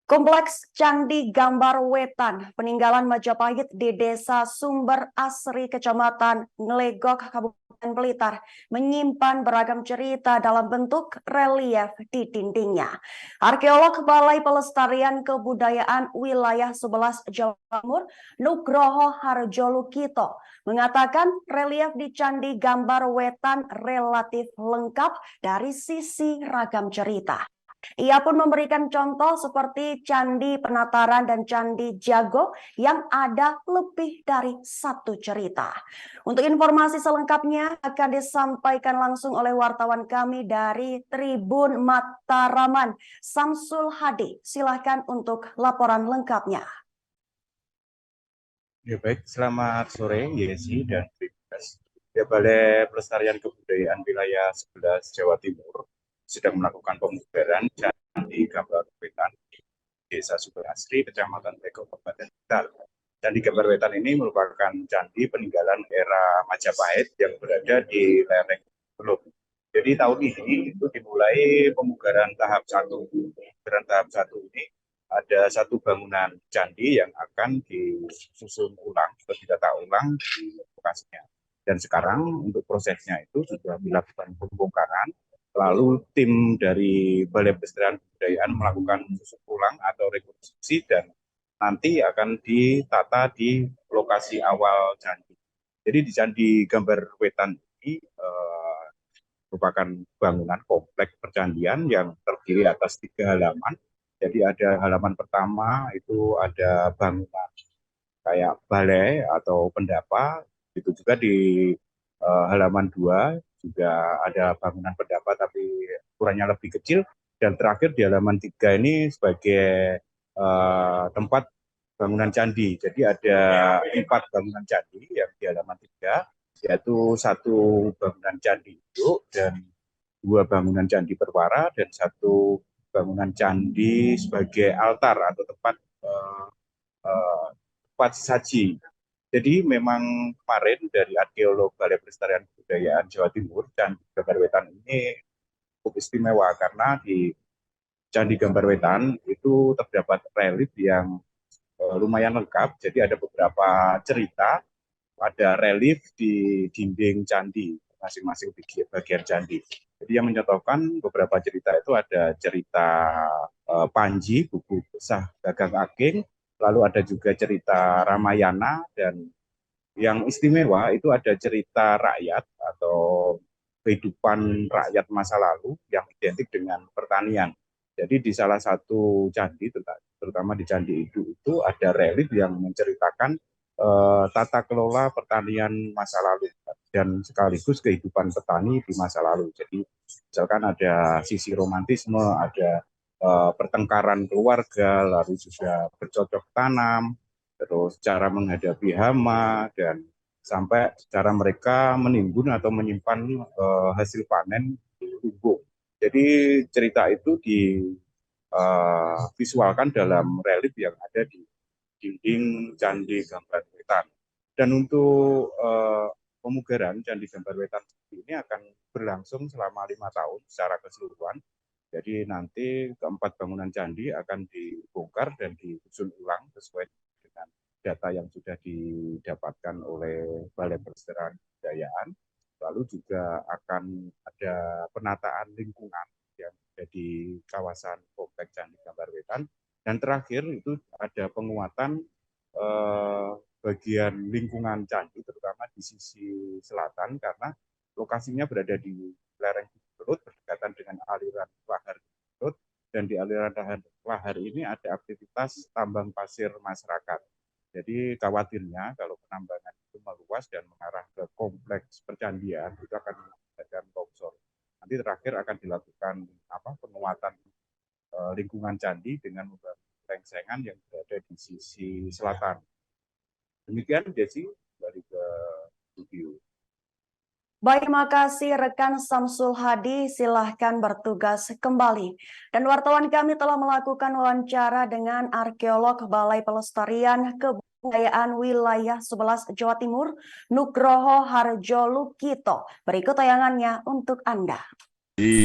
Kompleks Candi Gambar Wetan, peninggalan Majapahit di Desa Sumber Asri, Kecamatan Ngelegok, Kabupaten Blitar, menyimpan beragam cerita dalam bentuk relief di dindingnya. Arkeolog Balai Pelestarian Kebudayaan Wilayah 11 Jawa Timur, Nugroho Harjolukito, mengatakan relief di Candi Gambar Wetan relatif lengkap dari sisi ragam cerita. Ia pun memberikan contoh seperti Candi Penataran dan Candi Jago yang ada lebih dari satu cerita. Untuk informasi selengkapnya akan disampaikan langsung oleh wartawan kami dari Tribun Mataraman, Samsul Hadi. Silahkan untuk laporan lengkapnya. Ya baik, selamat sore Yesi dan Tribuners. Ya, Balai Pelestarian Kebudayaan Wilayah 11 Jawa Timur sedang melakukan pemugaran Candi Gambar Wetan di Desa Sumber Asri, Kecamatan Legok, Kabupaten Blitar. Candi Gambar Wetan ini merupakan candi peninggalan era Majapahit yang berada di lereng Gunung. Jadi tahun ini itu dimulai pemugaran tahap 1. Pemugaran tahap 1 ini ada satu bangunan candi yang akan disusun ulang atau ditata ulang di lokasinya. Dan sekarang untuk prosesnya itu sudah dilakukan pembongkaran, lalu tim dari Balai Pelestarian Kebudayaan melakukan susun ulang atau rekonstruksi dan nanti akan ditata di lokasi awal candi. Jadi di Candi Gambar Wetan ini merupakan bangunan kompleks percandian yang terdiri atas 3 halaman. Jadi ada halaman pertama itu ada bangunan kayak balai atau pendapa. Itu juga di halaman 2 juga ada bangunan pendapa tapi ukurannya lebih kecil. Dan terakhir di halaman 3 ini sebagai tempat bangunan candi. Jadi ada 4 bangunan candi yang di halaman 3, yaitu 1 bangunan candi induk dan 2 bangunan candi perwara dan 1 bangunan candi sebagai altar atau tempat saji. Jadi memang kemarin dari arkeolog Balai Pelestarian Kebudayaan Jawa Timur, Candi Gambar Wetan ini cukup istimewa karena di Candi Gambar Wetan itu terdapat relief yang lumayan lengkap. Jadi ada beberapa cerita, ada relief di dinding candi, masing-masing bagian candi. Jadi yang mencontohkan beberapa cerita itu ada cerita Panji, buku kisah Gagang Ageng, lalu ada juga cerita Ramayana, dan yang istimewa itu ada cerita rakyat atau kehidupan rakyat masa lalu yang identik dengan pertanian. Jadi di salah satu candi, terutama di Candi Idu itu ada relief yang menceritakan tata kelola pertanian masa lalu dan sekaligus kehidupan petani di masa lalu. Jadi misalkan ada sisi romantisme, ada pertengkaran keluarga, lalu juga bercocok tanam, terus cara menghadapi hama, dan sampai cara mereka menimbun atau menyimpan hasil panen di lumbung. Jadi cerita itu divisualkan dalam relief yang ada di dinding Candi Gambar Wetan. Dan untuk pemugaran Candi Gambar Wetan ini akan berlangsung selama 5 tahun secara keseluruhan. Jadi nanti keempat bangunan candi akan dibongkar dan disusun ulang sesuai dengan data yang sudah didapatkan oleh Balai Pelestarian Kebudayaan. Lalu juga akan ada penataan lingkungan yang ada di kawasan kompleks Candi Gambar Wetan. Dan terakhir itu ada penguatan bagian lingkungan candi, terutama di sisi selatan, karena lokasinya berada di lereng Garut, berdekatan dengan aliran lahar Garut, dan di aliran lahar ini ada aktivitas tambang pasir masyarakat. Jadi khawatirnya kalau penambangan itu meluas dan mengarah ke kompleks percandian, itu akan mengakibatkan longsor. Nanti terakhir akan dilakukan penguatan lingkungan candi dengan membangun lengsengan yang berada di sisi selatan. Demikian, Desi, dari ke studio. Baik, terima kasih rekan Samsul Hadi, silahkan bertugas kembali. Dan wartawan kami telah melakukan wawancara dengan arkeolog Balai Pelestarian Kebudayaan Wilayah 11 Jawa Timur, Nugroho Harjolukito. Berikut tayangannya untuk Anda. Jadi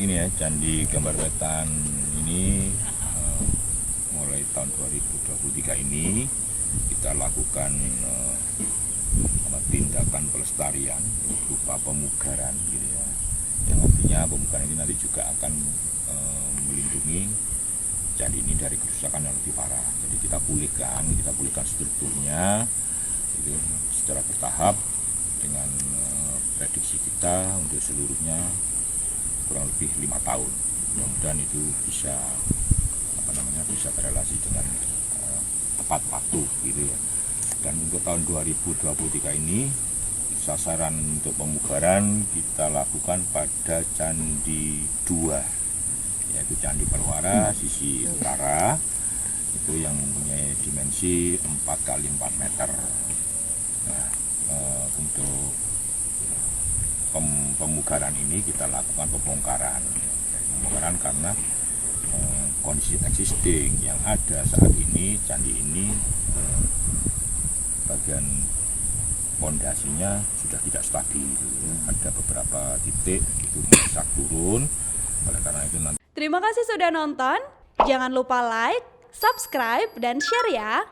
ini ya, Candi Gambar Wetan ini tahun 2023 ini kita lakukan tindakan pelestarian berupa pemugaran gitu ya. Yang artinya pemugaran ini nanti juga akan melindungi candi ini dari kerusakan yang lebih parah. Jadi kita pulihkan strukturnya itu secara bertahap dengan prediksi kita untuk seluruhnya kurang lebih 5 tahun. Mudah-mudahan itu bisa bisa berrelasi dengan tepat waktu gitu ya. Dan untuk tahun 2023 ini sasaran untuk pemugaran kita lakukan pada Candi 2, yaitu Candi Perwara sisi utara, itu yang mempunyai dimensi 4 kali 4 meter. Nah, untuk pemugaran ini kita lakukan pembongkaran karena kondisi existing yang ada saat ini, candi ini bagian pondasinya sudah tidak stabil, ada beberapa titik itu rusak turun. Oleh karena itu nanti. Terima kasih sudah nonton, jangan lupa like, subscribe, dan share ya.